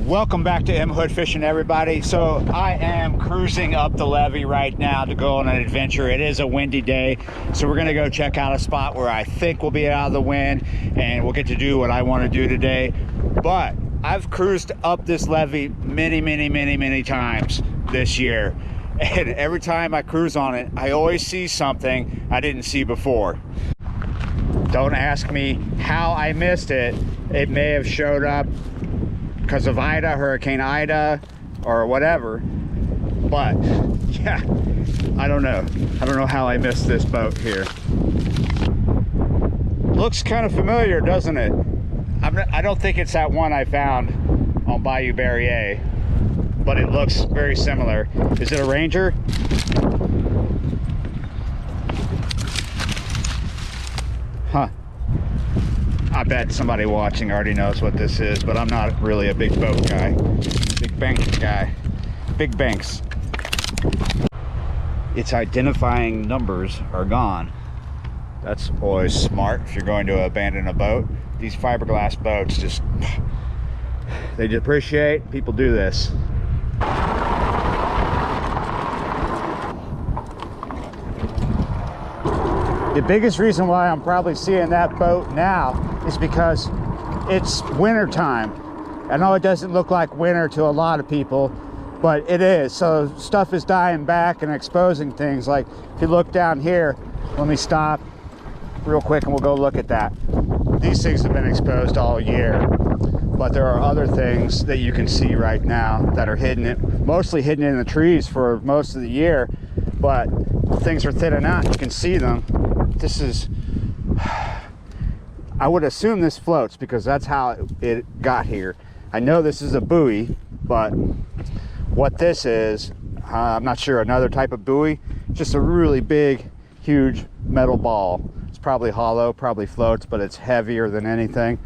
Welcome back to M Hood Fishing, everybody. So I am cruising up the levee right now to go on an adventure. It is a windy day, so we're gonna go check out a spot where I think we'll be out of the wind and we'll get to do what I want to do today. But I've cruised up this levee many times this year, and every time I cruise on it, I always see something I didn't see before. Don't ask me how I missed it. It may have showed up because of Ida, Hurricane Ida, or whatever. But yeah, I don't know. I don't know how I missed this boat here. Looks kind of familiar, doesn't it? I don't think it's that one I found on Bayou Barrier, but it looks very similar. Is it a Ranger? Huh. I bet somebody watching already knows what this is, but I'm not really a big boat guy. Big bank guy. Big banks. Its identifying numbers are gone. That's always smart if you're going to abandon a boat. These fiberglass boats just, they depreciate. People do this. The biggest reason why I'm probably seeing that boat now is because it's winter time. I know it doesn't look like winter to a lot of people, but it is. So stuff is dying back and exposing things. Like if you look down here, let me stop real quick and we'll go look at that. These things have been exposed all year, but there are other things that you can see right now that are hidden, mostly hidden in the trees for most of the year, but things are thinning out. You can see them. This is, I would assume this floats because that's how it got here. I know this is a buoy, but what this is, I'm not sure. Another type of buoy, just a really big, huge metal ball. It's probably hollow, probably floats, but it's heavier than anything.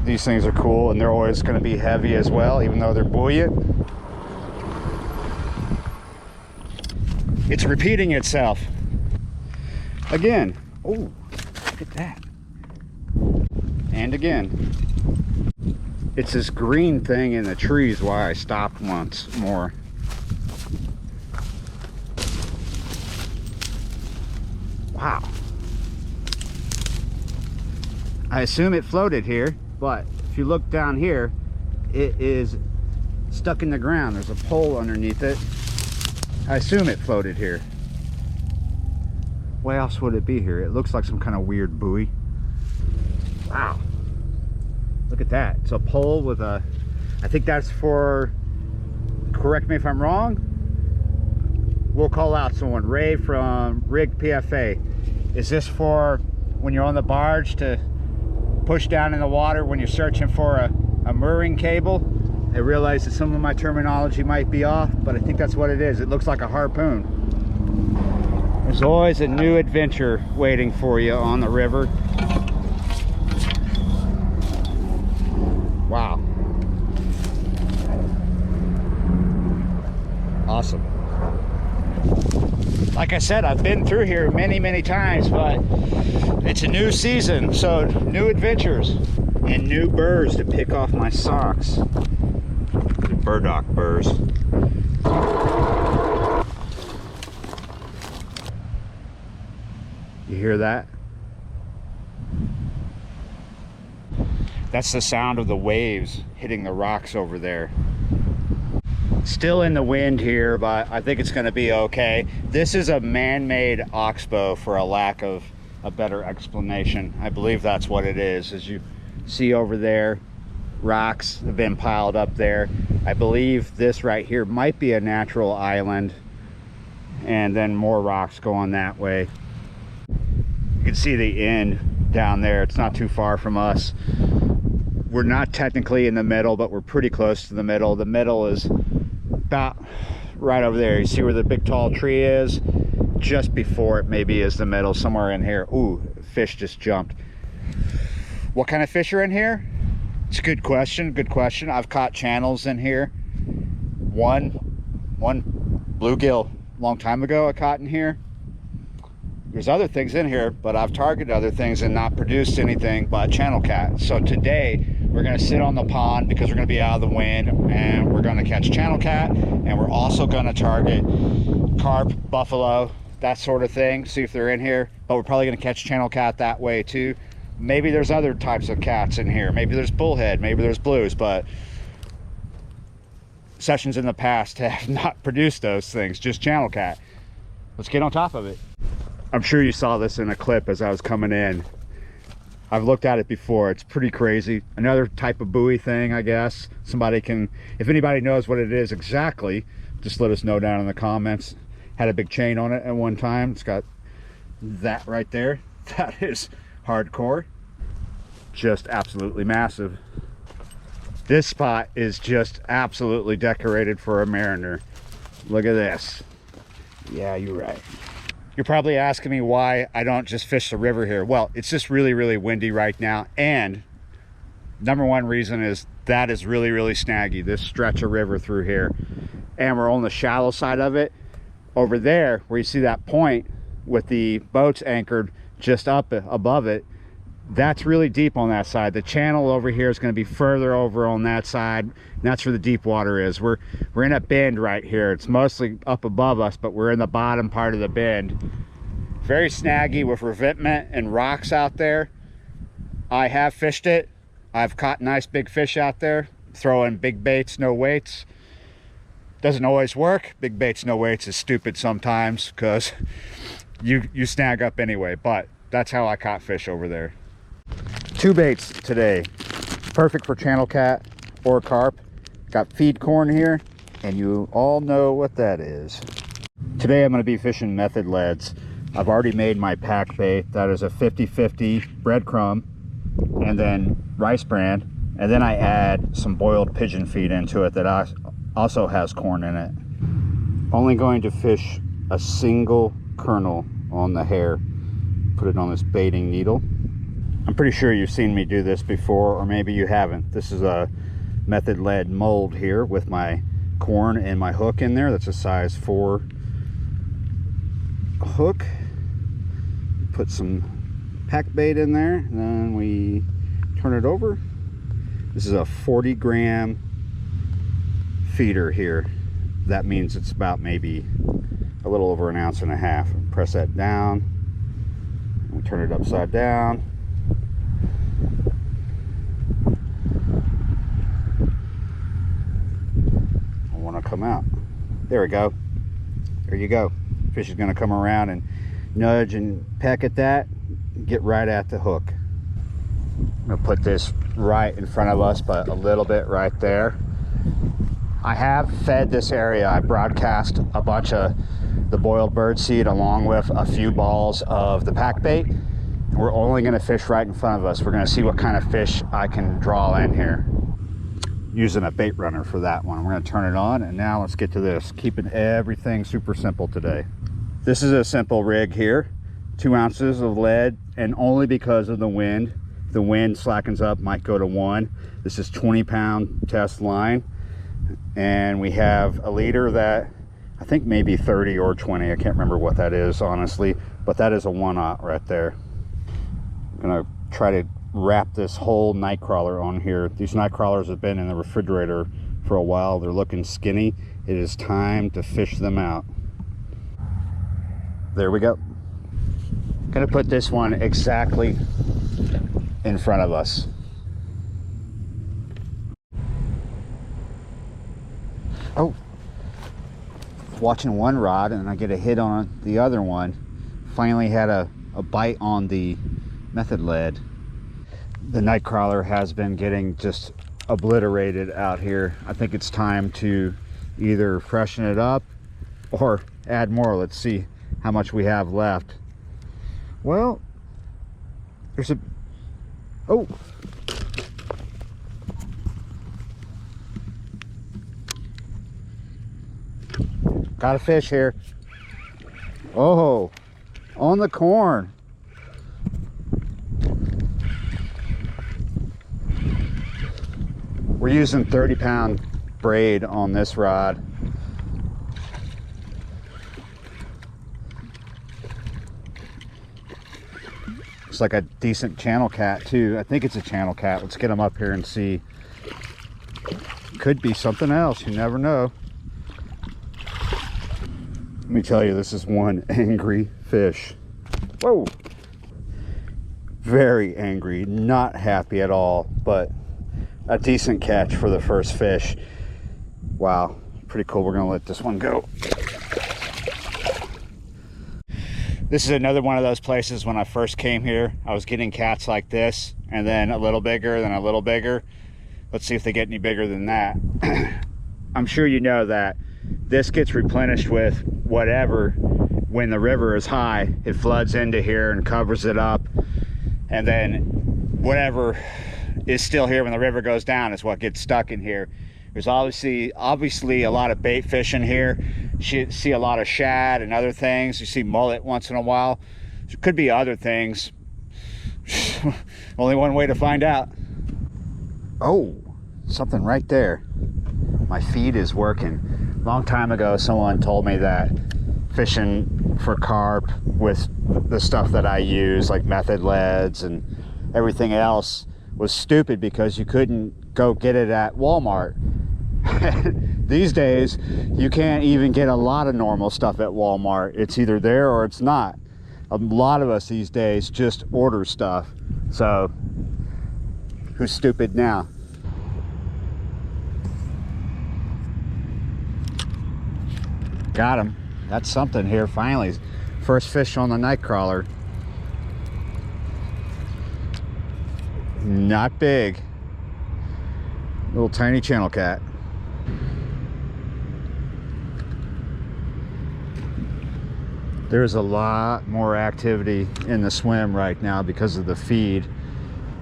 These things are cool, and they're always going to be heavy as well, even though they're buoyant. It's repeating itself. Again. Oh, look at that. And again. It's this green thing in the trees why I stopped once more. Wow. I assume it floated here, but if you look down here, it is stuck in the ground. There's a pole underneath it. I assume it floated here. Why else would it be here? It looks like some kind of weird buoy. Wow. Look at that. It's a pole with a, I think that's for, correct me if I'm wrong. We'll call out someone. Ray from Rig PFA. Is this for when you're on the barge to push down in the water when you're searching for a mooring cable? I realize that some of my terminology might be off, but I think that's what it is. It looks like a harpoon. There's always a new adventure waiting for you on the river. Wow. Awesome. Like I said, I've been through here many times, but it's a new season, so new adventures and new burrs to pick off my socks. The burdock burrs. You hear that? That's the sound of the waves hitting the rocks over there. Still in the wind here, but I think it's going to be okay. This is a man-made oxbow, for a lack of a better explanation. I believe that's what it is. As you see over there, rocks have been piled up there. I believe this right here might be a natural island, and then more rocks going that way. You can see the end down there. It's not too far from us. We're not technically in the middle, but we're pretty close to the middle. The middle is about right over there. You see where the big tall tree is? Just before it maybe is the middle, somewhere in here. Ooh, fish just jumped. What kind of fish are in here? It's a good question, good question. I've caught channels in here. One bluegill a long time ago I caught in here. There's other things in here, but I've targeted other things and not produced anything but channel cat. So today We're gonna sit on the pond because we're gonna be out of the wind, and we're gonna catch channel cat, and we're also gonna target carp, buffalo, that sort of thing, see if they're in here. But we're probably gonna catch channel cat that way too. Maybe there's other types of cats in here. Maybe there's bullhead, maybe there's blues, but sessions in the past have not produced those things, just channel cat. Let's get on top of it. I'm sure you saw this in a clip as I was coming in. I've looked at it before. It's pretty crazy. Another type of buoy thing, I guess. Somebody can, if anybody knows what it is exactly, just let us know down in the comments. Had a big chain on it at one time. It's got that right there. That is hardcore. Just absolutely massive. This spot is just absolutely decorated for a mariner. Look at this. Yeah, you're right. You're probably asking me why I don't just fish the river here. Well, it's just really, really windy right now. And number one reason is that is really, really snaggy, this stretch of river through here. And we're on the shallow side of it. Over there, where you see that point with the boats anchored just up above it, that's really deep on that side. The channel over here is going to be further over on that side, and that's where the deep water is. We're in a bend right here. It's mostly up above us, but we're in the bottom part of the bend. Very snaggy with revetment and rocks out there. I have fished it. I've caught nice big fish out there, throwing big baits, no weights. Doesn't always work. Big baits, no weights is stupid sometimes because you snag up anyway, but that's how I caught fish over there. 2 baits today, perfect for channel cat or carp. Got feed corn here, and you all know what that is. Today I'm going to be fishing method leads. I've already made my pack bait. That is a 50-50 breadcrumb and then rice bran, and then I add some boiled pigeon feed into it that also has corn in it. Only going to fish a single kernel on the hair. Put it on this baiting needle. I'm pretty sure you've seen me do this before, or maybe you haven't. This is a method lead mold here with my corn and my hook in there. That's a size 4 hook. Put some pack bait in there, and then we turn it over. This is a 40-gram feeder here. That means it's about maybe a little over 1.5 ounces. Press that down, we turn it upside down. I want to come out. There we go. There you go. Fish is going to come around and nudge and peck at that, get right at the hook. I'm going to put this right in front of us, but a little bit right there. I have fed this area. I broadcast a bunch of the boiled bird seed along with a few balls of the pack bait. We're only going to fish right in front of us. We're going to see what kind of fish I can draw in here. Using a bait runner for that one. We're going to turn it on, and now let's get to this. Keeping everything super simple today. This is a simple rig here. 2 ounces of lead, and only because of the wind. If the wind slackens up, might go to 1. This is 20-pound test line, and we have a leader that I think maybe 30 or 20. I can't remember what that is honestly, but that is a 1/0 right there. I'm gonna try to wrap this whole nightcrawler on here. These nightcrawlers have been in the refrigerator for a while. They're looking skinny. It is time to fish them out. There we go. Gonna put this one exactly in front of us. Oh, watching one rod and I get a hit on the other one. Finally had a bite on the method lead. The nightcrawler has been getting just obliterated out here. I think it's time to either freshen it up or add more. Let's see how much we have left. Well, there's a, oh, got a fish here. Oh, on the corn. We're using 30-pound braid on this rod. Looks like a decent channel cat too. I think it's a channel cat. Let's get him up here and see. Could be something else, you never know. Let me tell you, this is one angry fish. Whoa! Very angry, not happy at all, but a decent catch for the first fish. Wow, pretty cool. We're gonna let this one go. This is another one of those places when I first came here, I was getting cats like this, and then a little bigger, then a little bigger. Let's see if they get any bigger than that. I'm sure you know that this gets replenished with whatever when the river is high. It floods into here and covers it up, and then whatever is still here when the river goes down is what gets stuck in here. There's obviously a lot of bait fish in here. You see a lot of shad and other things. You see mullet once in a while. There could be other things. Only one way to find out. Oh, something right there. My feed is working. Long time ago, someone told me that fishing for carp with the stuff that I use, like method leads and everything else, was stupid because you couldn't go get it at Walmart. These days, you can't even get a lot of normal stuff at Walmart. It's either there or it's not. A lot of us these days just order stuff. So, who's stupid now? Got him. That's something here, finally. First fish on the nightcrawler. Not big. Little tiny channel cat. There's a lot more activity in the swim right now because of the feed.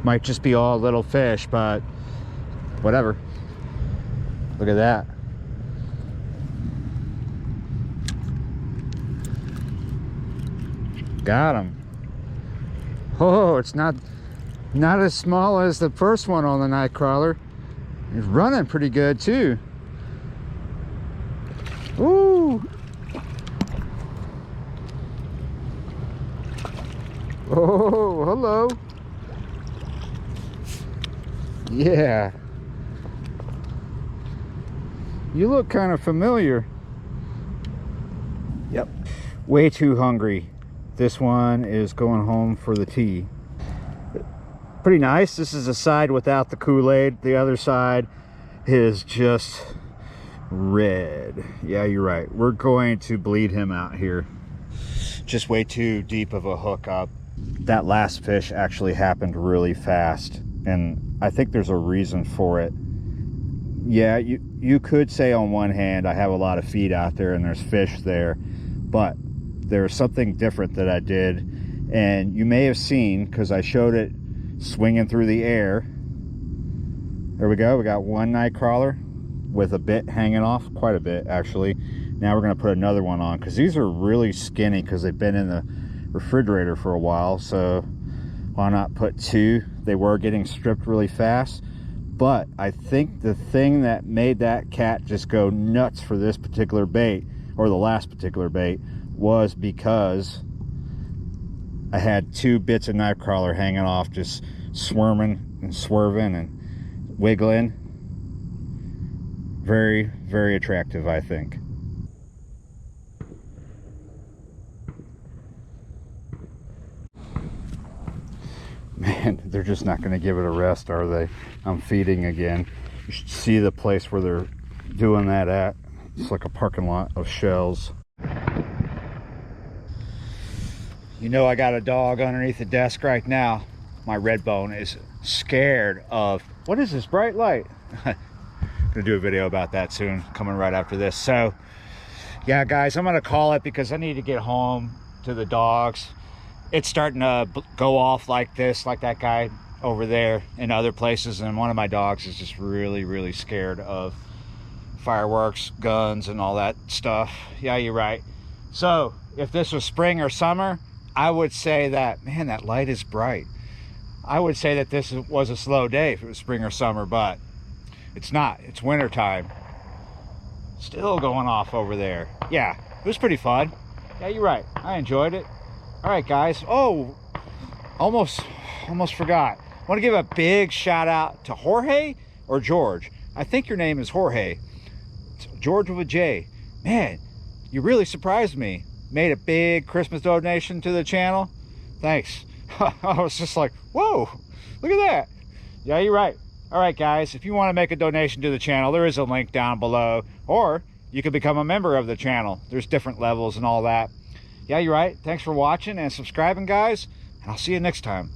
Might just be all little fish, but whatever. Look at that. Got him. Oh, it's not as small as the first one on the nightcrawler. He's running pretty good too. Ooh. Oh, hello. Yeah. You look kind of familiar. Yep. Way too hungry. This one is going home for the tea. Pretty nice. This is a side without the Kool-Aid. The other side is just red. Yeah, you're right. We're going to bleed him out here. Just way too deep of a hookup. That last fish actually happened really fast, and I think there's a reason for it. Yeah, you could say on one hand I have a lot of feed out there and there's fish there, but there's something different that I did, and you may have seen because I showed it swinging through the air. There we go. We got one nightcrawler with a bit hanging off, quite a bit actually. Now we're going to put another one on because these are really skinny because they've been in the refrigerator for a while, so why not put two? They were getting stripped really fast, but I think the thing that made that cat just go nuts for this particular bait, or the last particular bait, was because I had two bits of nightcrawler hanging off, just squirming and swerving and wiggling. Very, very attractive, I think. Man, they're just not going to give it a rest, are they? I'm feeding again. You should see the place where they're doing that at. It's like a parking lot of shells. You know, I got a dog underneath the desk right now. My red bone is scared of, what is this bright light? I'm gonna do a video about that soon, coming right after this. So yeah guys, I'm gonna call it because I need to get home to the dogs. It's starting to go off like this, like that guy over there and other places, and one of my dogs is just really scared of fireworks, guns, and all that stuff. Yeah, you're right. So if this was spring or summer, I would say that, man, that light is bright. I would say that this was a slow day if it was spring or summer, but it's not. It's winter time. Still going off over there. Yeah, it was pretty fun. Yeah, you're right. I enjoyed it. All right, guys. Oh, almost forgot. I want to give a big shout out to Jorge or George. I think your name is Jorge. It's George with a J. Man, you really surprised me. Made a big Christmas donation to the channel. Thanks. I was just like, whoa, look at that. Yeah, you're right. All right, guys, if you want to make a donation to the channel, there is a link down below, or you can become a member of the channel. There's different levels and all that. Yeah, you're right. Thanks for watching and subscribing, guys, and I'll see you next time.